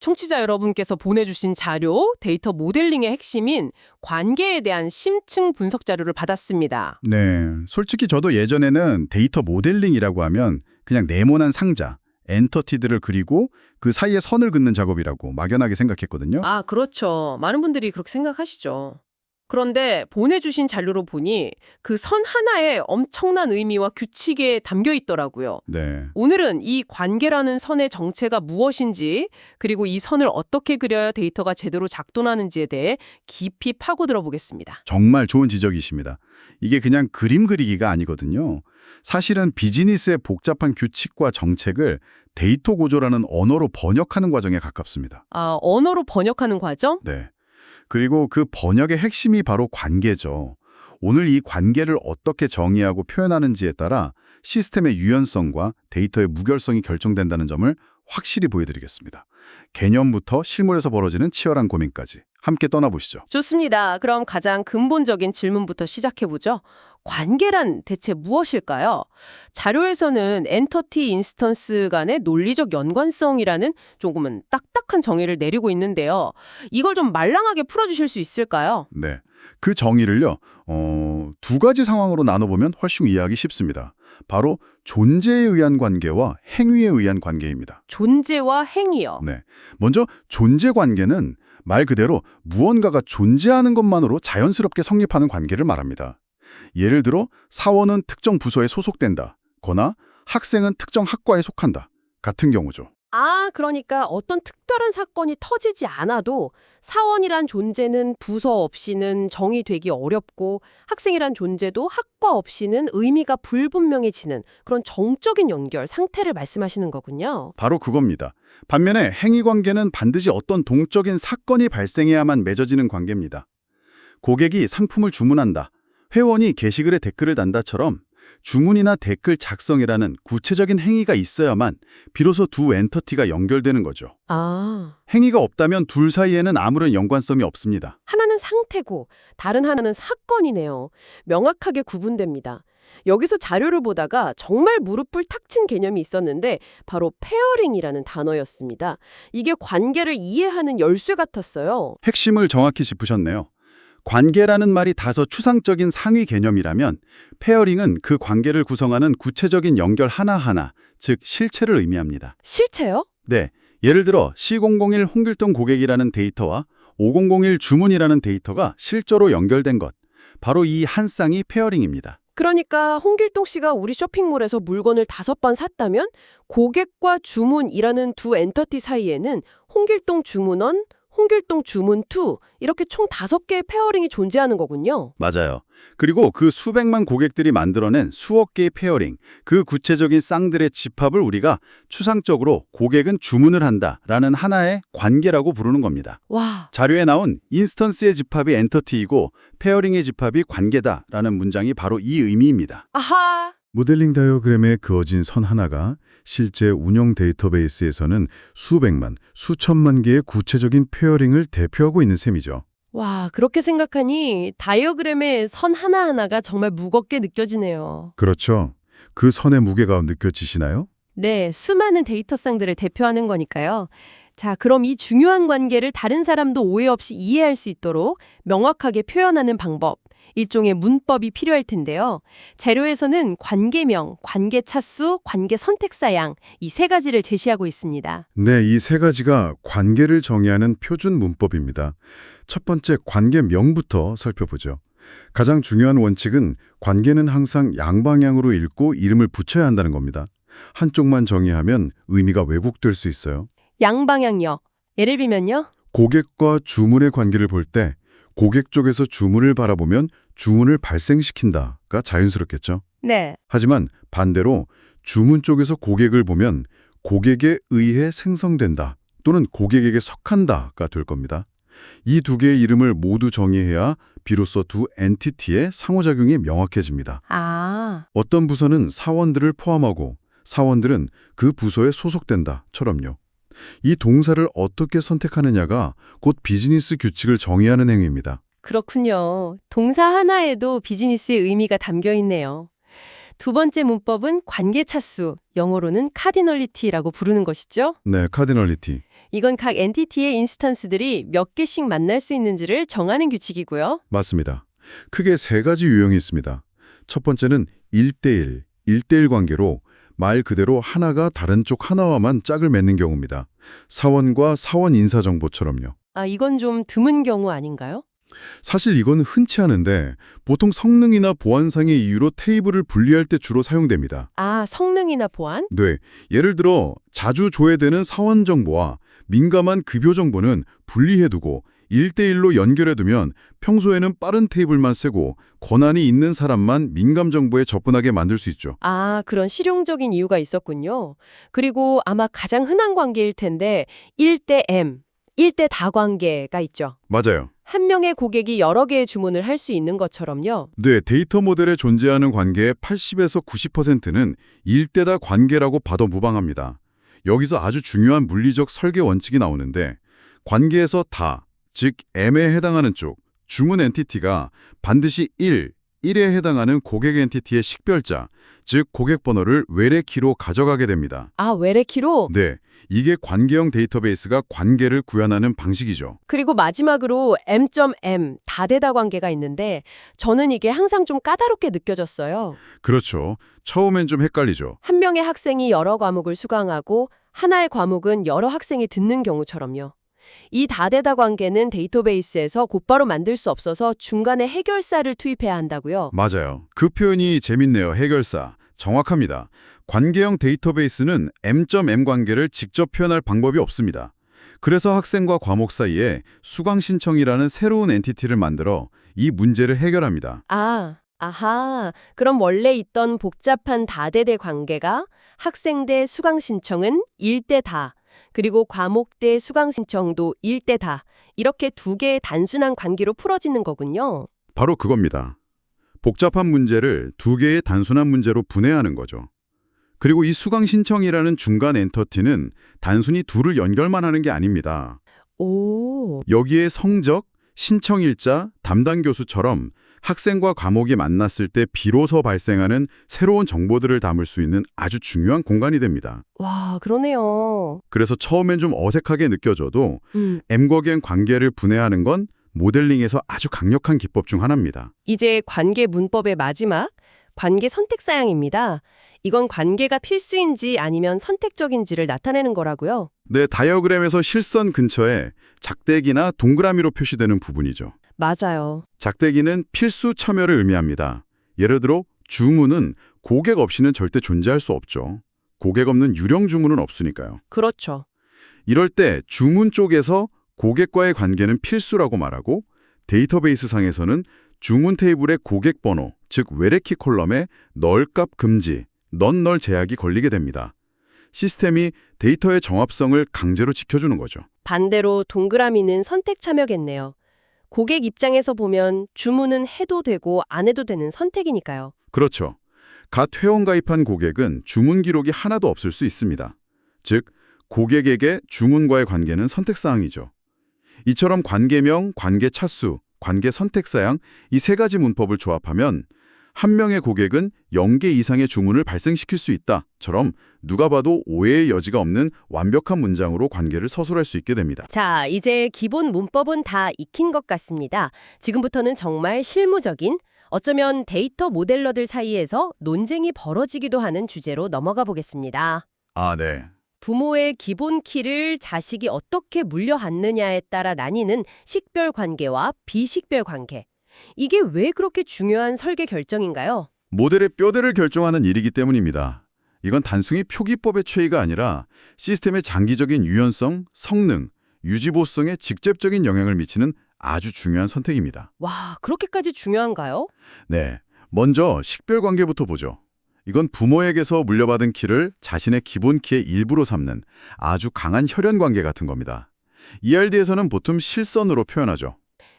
청취자 여러분께서 보내주신 자료, 데이터 모델링의 핵심인 관계에 대한 심층 분석 자료를 받았습니다. 네, 솔직히 저도 예전에는 데이터 모델링이라고 하면 그냥 네모난 상자, 엔터티들을 그리고 그 사이에 선을 긋는 작업이라고 막연하게 생각했거든요. 아, 그렇죠. 많은 분들이 그렇게 생각하시죠. 그런데 보내주신 자료로 보니 그 선 하나에 엄청난 의미와 규칙에 담겨 있더라고요. 네, 오늘은 이 관계라는 선의 정체가 무엇인지, 그리고 이 선을 어떻게 그려야 데이터가 제대로 작동하는지에 대해 깊이 파고들어 보겠습니다. 정말 좋은 지적이십니다. 이게 그냥 그림 그리기가 아니거든요. 사실은 비즈니스의 복잡한 규칙과 정책을 데이터 구조라는 언어로 번역하는 과정에 가깝습니다. 아, 언어로 번역하는 과정? 네. 그리고 그 번역의 핵심이 바로 관계죠. 오늘 이 관계를 어떻게 정의하고 표현하는지에 따라 시스템의 유연성과 데이터의 무결성이 결정된다는 점을 확실히 보여드리겠습니다. 개념부터 실물에서 벌어지는 치열한 고민까지 함께 떠나보시죠. 좋습니다. 그럼 가장 근본적인 질문부터 시작해보죠. 관계란 대체 무엇일까요? 자료에서는 엔터티 인스턴스 간의 논리적 연관성이라는 조금은 딱딱한 정의를 내리고 있는데요. 이걸 좀 말랑하게 풀어주실 수 있을까요? 네. 그 정의를요, 두 가지 상황으로 나눠보면 훨씬 이해하기 쉽습니다. 바로 존재에 의한 관계와 행위에 의한 관계입니다. 존재와 행위요. 네. 먼저 존재 관계는 말 그대로 무언가가 존재하는 것만으로 자연스럽게 성립하는 관계를 말합니다. 예를 들어 사원은 특정 부서에 소속된다 거나 학생은 특정 학과에 속한다 같은 경우죠. 아, 그러니까 어떤 특별한 사건이 터지지 않아도 사원이란 존재는 부서 없이는 정의되기 어렵고 학생이란 존재도 학과 없이는 의미가 불분명해지는 그런 정적인 연결 상태를 말씀하시는 거군요. 바로 그겁니다. 반면에 행위관계는 반드시 어떤 동적인 사건이 발생해야만 맺어지는 관계입니다. 고객이 상품을 주문한다, 회원이 게시글에 댓글을 단다처럼 주문이나 댓글 작성이라는 구체적인 행위가 있어야만 비로소 두 엔터티가 연결되는 거죠. 아, 행위가 없다면 둘 사이에는 아무런 연관성이 없습니다. 하나는 상태고 다른 하나는 사건이네요. 명확하게 구분됩니다. 여기서 자료를 보다가 정말 무릎을 탁 친 개념이 있었는데 바로 페어링이라는 단어였습니다. 이게 관계를 이해하는 열쇠 같았어요. 핵심을 정확히 짚으셨네요. 관계라는 말이 다소 추상적인 상위 개념이라면 페어링은 그 관계를 구성하는 구체적인 연결 하나하나, 즉 실체를 의미합니다. 실체요? 네, 예를 들어 C001 홍길동 고객이라는 데이터와 5001 주문이라는 데이터가 실제로 연결된 것, 바로 이 한 쌍이 페어링입니다. 그러니까 홍길동 씨가 우리 쇼핑몰에서 물건을 5번 샀다면 고객과 주문이라는 두 엔터티 사이에는 홍길동 주문원, 홍길동 주문2 이렇게 총 5개의 페어링이 존재하는 거군요. 맞아요. 그리고 그 수백만 고객들이 만들어낸 수억 개의 페어링, 그 구체적인 쌍들의 집합을 우리가 추상적으로 고객은 주문을 한다라는 하나의 관계라고 부르는 겁니다. 와, 자료에 나온 인스턴스의 집합이 엔터티이고 페어링의 집합이 관계다라는 문장이 바로 이 의미입니다. 아하! 모델링 다이어그램에 그어진 선 하나가 실제 운영 데이터베이스에서는 수백만, 수천만 개의 구체적인 페어링을 대표하고 있는 셈이죠. 와, 그렇게 생각하니 다이어그램의 선 하나하나가 정말 무겁게 느껴지네요. 그렇죠. 그 선의 무게가 느껴지시나요? 네, 수많은 데이터 쌍들을 대표하는 거니까요. 자, 그럼 이 중요한 관계를 다른 사람도 오해 없이 이해할 수 있도록 명확하게 표현하는 방법, 일종의 문법이 필요할 텐데요. 자료에서는 관계명, 관계차수, 관계선택사양 이 3가지를 제시하고 있습니다. 네, 이 3가지가 관계를 정의하는 표준 문법입니다. 첫 번째 관계명부터 살펴보죠. 가장 중요한 원칙은 관계는 항상 양방향으로 읽고 이름을 붙여야 한다는 겁니다. 한쪽만 정의하면 의미가 왜곡될 수 있어요. 양방향요. 예를 들면요. 고객과 주문의 관계를 볼 때 고객 쪽에서 주문을 바라보면 주문을 발생시킨다가 자연스럽겠죠. 네. 하지만 반대로 주문 쪽에서 고객을 보면 고객에 의해 생성된다 또는 고객에게 속한다가 될 겁니다. 이 2개의 이름을 모두 정의해야 비로소 두 엔티티의 상호작용이 명확해집니다. 아, 어떤 부서는 사원들을 포함하고 사원들은 그 부서에 소속된다처럼요. 이 동사를 어떻게 선택하느냐가 곧 비즈니스 규칙을 정의하는 행위입니다. 그렇군요. 동사 하나에도 비즈니스의 의미가 담겨 있네요. 두 번째 문법은 관계차수, 영어로는 카디널리티라고 부르는 것이죠. 네, 카디널리티. 이건 각 엔티티의 인스턴스들이 몇 개씩 만날 수 있는지를 정하는 규칙이고요. 맞습니다. 크게 세 가지 유형이 있습니다. 첫 번째는 1대1, 1대1 관계로 말 그대로 하나가 다른 쪽 하나와만 짝을 맺는 경우입니다. 사원과 사원 인사정보처럼요. 아, 이건 좀 드문 경우 아닌가요? 사실 이건 흔치 않은데 보통 성능이나 보안상의 이유로 테이블을 분리할 때 주로 사용됩니다. 아, 성능이나 보안? 네, 예를 들어 자주 조회되는 사원 정보와 민감한 급여 정보는 분리해두고 1대1로 연결해두면 평소에는 빠른 테이블만 쓰고 권한이 있는 사람만 민감 정보에 접근하게 만들 수 있죠. 아, 그런 실용적인 이유가 있었군요. 그리고 아마 가장 흔한 관계일 텐데 1대 M, 1대 다 관계가 있죠. 맞아요. 한 명의 고객이 여러 개의 주문을 할 수 있는 것처럼요. 네, 데이터 모델에 존재하는 관계의 80에서 90%는 1대다 관계라고 봐도 무방합니다. 여기서 아주 중요한 물리적 설계 원칙이 나오는데 관계에서 다, 즉 M에 해당하는 쪽, 주문 엔티티가 반드시 1에 해당하는 고객 엔티티의 식별자, 즉 고객 번호를 외래키로 가져가게 됩니다. 아, 외래키로? 네, 이게 관계형 데이터베이스가 관계를 구현하는 방식이죠. 그리고 마지막으로 M.M, 다대다 관계가 있는데 저는 이게 항상 좀 까다롭게 느껴졌어요. 그렇죠. 처음엔 좀 헷갈리죠. 한 명의 학생이 여러 과목을 수강하고 하나의 과목은 여러 학생이 듣는 경우처럼요. 이 다대다 관계는 데이터베이스에서 곧바로 만들 수 없어서 중간에 해결사를 투입해야 한다고요. 맞아요. 그 표현이 재밌네요. 해결사. 정확합니다. 관계형 데이터베이스는 M.M 관계를 직접 표현할 방법이 없습니다. 그래서 학생과 과목 사이에 수강 신청이라는 새로운 엔티티를 만들어 이 문제를 해결합니다. 아하. 그럼 원래 있던 복잡한 다대대 관계가 학생 대 수강 신청은 1대 다, 그리고 과목 대 수강 신청도 1대 다, 이렇게 두 개의 단순한 관계로 풀어지는 거군요. 바로 그겁니다. 복잡한 문제를 두 개의 단순한 문제로 분해하는 거죠. 그리고 이 수강 신청이라는 중간 엔터티는 단순히 둘을 연결만 하는 게 아닙니다. 오, 여기에 성적, 신청일자, 담당 교수처럼 학생과 과목이 만났을 때 비로소 발생하는 새로운 정보들을 담을 수 있는 아주 중요한 공간이 됩니다. 와, 그러네요. 그래서 처음엔 좀 어색하게 느껴져도 M거갱 관계를 분해하는 건 모델링에서 아주 강력한 기법 중 하나입니다. 이제 관계 문법의 마지막, 관계 선택 사양입니다. 이건 관계가 필수인지 아니면 선택적인지를 나타내는 거라고요. 네, 다이어그램에서 실선 근처에 작대기나 동그라미로 표시되는 부분이죠. 맞아요. 작대기는 필수 참여를 의미합니다. 예를 들어 주문은 고객 없이는 절대 존재할 수 없죠. 고객 없는 유령 주문은 없으니까요. 그렇죠. 이럴 때 주문 쪽에서 고객과의 관계는 필수라고 말하고 데이터베이스 상에서는 주문 테이블의 고객 번호, 즉 외래키 콜럼에 널값 금지, 넌 제약이 걸리게 됩니다. 시스템이 데이터의 정합성을 강제로 지켜주는 거죠. 반대로 동그라미는 선택 참여겠네요. 고객 입장에서 보면 주문은 해도 되고 안 해도 되는 선택이니까요. 그렇죠. 갓 회원 가입한 고객은 주문 기록이 하나도 없을 수 있습니다. 즉, 고객에게 주문과의 관계는 선택사항이죠. 이처럼 관계명, 관계 차수, 관계 선택사양 이 세 가지 문법을 조합하면 한 명의 고객은 0개 이상의 주문을 발생시킬 수 있다처럼 누가 봐도 오해의 여지가 없는 완벽한 문장으로 관계를 서술할 수 있게 됩니다. 자, 이제 기본 문법은 다 익힌 것 같습니다. 지금부터는 정말 실무적인, 어쩌면 데이터 모델러들 사이에서 논쟁이 벌어지기도 하는 주제로 넘어가 보겠습니다. 아, 네. 부모의 기본 키를 자식이 어떻게 물려받느냐에 따라 나뉘는 식별 관계와 비식별 관계. 이게 왜 그렇게 중요한 설계 결정인가요? 모델의 뼈대를 결정하는 일이기 때문입니다. 이건 단순히 표기법의 최이가 아니라 시스템의 장기적인 유연성, 성능, 유지보수성에 직접적인 영향을 미치는 아주 중요한 선택입니다. 와, 그렇게까지 중요한가요? 네, 먼저 식별 관계부터 보죠. 이건 부모에게서 물려받은 키를 자신의 기본 키의 일부로 삼는 아주 강한 혈연 관계 같은 겁니다. ERD에서는 보통 실선으로 표현하죠.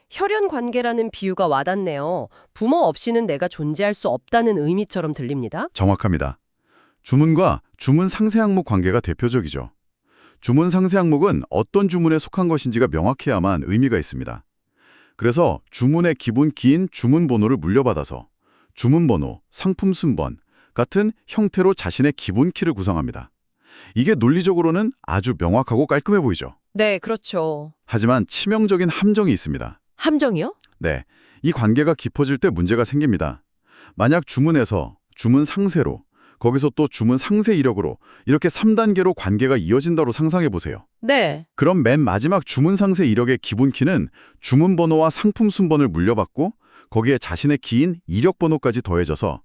혈연 관계라는 비유가 와닿네요. 부모 없이는 내가 존재할 수 없다는 의미처럼 들립니다. 정확합니다. 주문과 주문 상세 항목 관계가 대표적이죠. 주문 상세 항목은 어떤 주문에 속한 것인지가 명확해야만 의미가 있습니다. 그래서 주문의 기본 키인 주문 번호를 물려받아서 주문 번호, 상품 순번 같은 형태로 자신의 기본 키를 구성합니다. 이게 논리적으로는 아주 명확하고 깔끔해 보이죠. 네, 그렇죠. 하지만 치명적인 함정이 있습니다. 함정이요? 네, 이 관계가 깊어질 때 문제가 생깁니다. 만약 주문에서 주문 상세로, 거기서 또 주문 상세 이력으로 이렇게 3단계로 관계가 이어진다고 상상해 보세요. 네. 그럼 맨 마지막 주문 상세 이력의 기본 키는 주문 번호와 상품 순번을 물려받고 거기에 자신의 키인 이력 번호까지 더해져서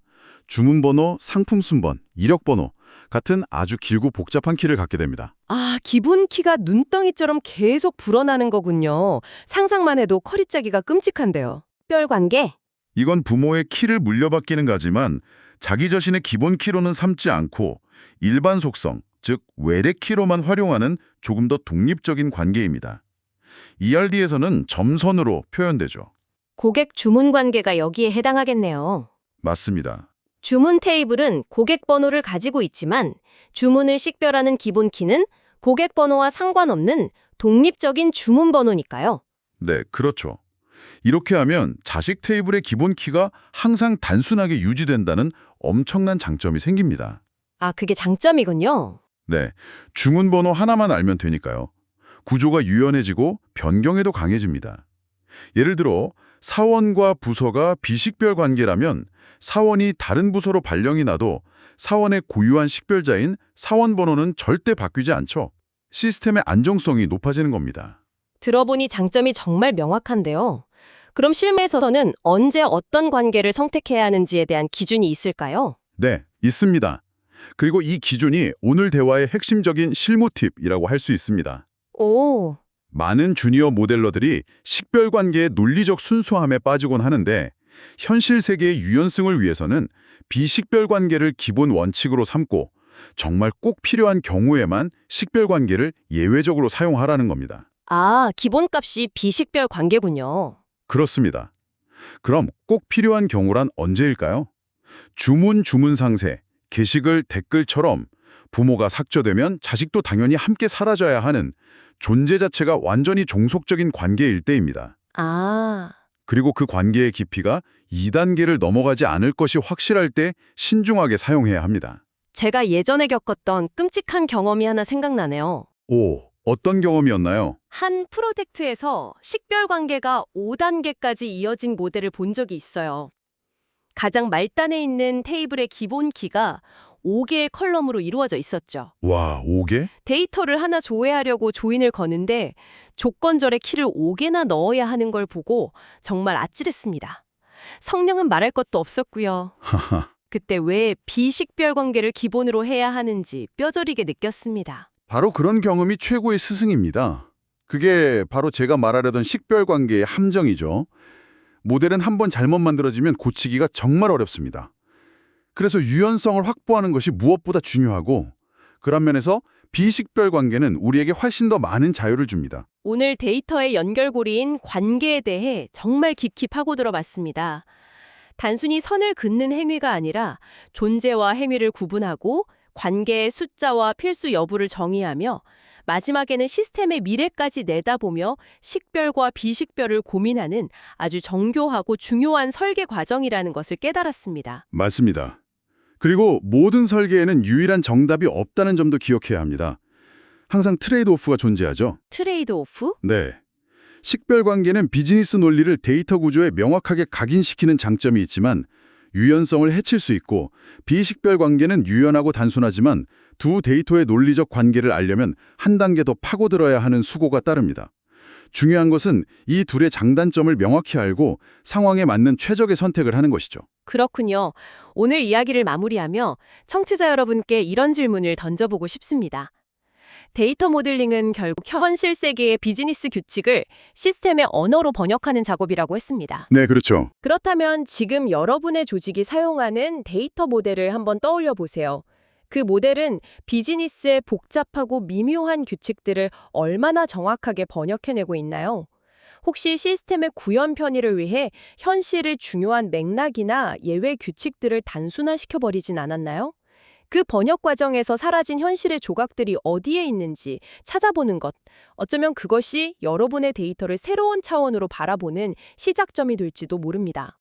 주문 번호, 상품 순번, 이력 번호 같은 아주 길고 복잡한 키를 갖게 됩니다. 아, 기본 키가 눈덩이처럼 계속 불어나는 거군요. 상상만 해도 커리짜기가 끔찍한데요. 특별관계? 이건 부모의 키를 물려받기는 가지만 자기 자신의 기본 키로는 삼지 않고 일반 속성, 즉 외래 키로만 활용하는 조금 더 독립적인 관계입니다. ERD에서는 점선으로 표현되죠. 고객 주문 관계가 여기에 해당하겠네요. 맞습니다. 주문 테이블은 고객 번호를 가지고 있지만 주문을 식별하는 기본 키는 고객 번호와 상관없는 독립적인 주문 번호니까요. 네, 그렇죠. 이렇게 하면 자식 테이블의 기본 키가 항상 단순하게 유지된다는 엄청난 장점이 생깁니다. 아, 그게 장점이군요. 네, 주문 번호 하나만 알면 되니까요. 구조가 유연해지고 변경에도 강해집니다. 예를 들어 사원과 부서가 비식별 관계라면 사원이 다른 부서로 발령이 나도 사원의 고유한 식별자인 사원 번호는 절대 바뀌지 않죠. 시스템의 안정성이 높아지는 겁니다. 들어보니 장점이 정말 명확한데요. 그럼 실무에서는 언제 어떤 관계를 선택해야 하는지에 대한 기준이 있을까요? 네, 있습니다. 그리고 이 기준이 오늘 대화의 핵심적인 실무 팁이라고 할 수 있습니다. 오, 많은 주니어 모델러들이 식별 관계의 논리적 순수함에 빠지곤 하는데 현실 세계의 유연성을 위해서는 비식별 관계를 기본 원칙으로 삼고 정말 꼭 필요한 경우에만 식별 관계를 예외적으로 사용하라는 겁니다. 아, 기본값이 비식별 관계군요. 그렇습니다. 그럼 꼭 필요한 경우란 언제일까요? 주문 상세, 게시글 댓글처럼 부모가 삭제되면 자식도 당연히 함께 사라져야 하는 존재 자체가 완전히 종속적인 관계일 때입니다. 아, 그리고 그 관계의 깊이가 2단계를 넘어가지 않을 것이 확실할 때 신중하게 사용해야 합니다. 제가 예전에 겪었던 끔찍한 경험이 하나 생각나네요. 오, 어떤 경험이었나요? 한 프로젝트에서 식별 관계가 5단계까지 이어진 모델을 본 적이 있어요. 가장 말단에 있는 테이블의 기본 키가 5개의 컬럼으로 이루어져 있었죠. 와, 5개? 데이터를 하나 조회하려고 조인을 거는데 조건절에 키를 5개나 넣어야 하는 걸 보고 정말 아찔했습니다. 성능은 말할 것도 없었고요. 그때 왜 비식별 관계를 기본으로 해야 하는지 뼈저리게 느꼈습니다. 바로 그런 경험이 최고의 스승입니다. 그게 바로 제가 말하려던 식별 관계의 함정이죠. 모델은 한번 잘못 만들어지면 고치기가 정말 어렵습니다. 그래서 유연성을 확보하는 것이 무엇보다 중요하고 그런 면에서 비식별 관계는 우리에게 훨씬 더 많은 자유를 줍니다. 오늘 데이터의 연결고리인 관계에 대해 정말 깊이 파고들어 봤습니다. 단순히 선을 긋는 행위가 아니라 존재와 행위를 구분하고 관계의 숫자와 필수 여부를 정의하며 마지막에는 시스템의 미래까지 내다보며 식별과 비식별을 고민하는 아주 정교하고 중요한 설계 과정이라는 것을 깨달았습니다. 맞습니다. 그리고 모든 설계에는 유일한 정답이 없다는 점도 기억해야 합니다. 항상 트레이드오프가 존재하죠. 트레이드 오프? 네. 식별 관계는 비즈니스 논리를 데이터 구조에 명확하게 각인시키는 장점이 있지만 유연성을 해칠 수 있고 비식별 관계는 유연하고 단순하지만 두 데이터의 논리적 관계를 알려면 한 단계 더 파고들어야 하는 수고가 따릅니다. 중요한 것은 이 둘의 장단점을 명확히 알고 상황에 맞는 최적의 선택을 하는 것이죠. 그렇군요. 오늘 이야기를 마무리하며 청취자 여러분께 이런 질문을 던져보고 싶습니다. 데이터 모델링은 결국 현실 세계의 비즈니스 규칙을 시스템의 언어로 번역하는 작업이라고 했습니다. 네, 그렇죠. 그렇다면 지금 여러분의 조직이 사용하는 데이터 모델을 한번 떠올려 보세요. 그 모델은 비즈니스의 복잡하고 미묘한 규칙들을 얼마나 정확하게 번역해내고 있나요? 혹시 시스템의 구현 편의를 위해 현실의 중요한 맥락이나 예외 규칙들을 단순화시켜버리진 않았나요? 그 번역 과정에서 사라진 현실의 조각들이 어디에 있는지 찾아보는 것. 어쩌면 그것이 여러분의 데이터를 새로운 차원으로 바라보는 시작점이 될지도 모릅니다.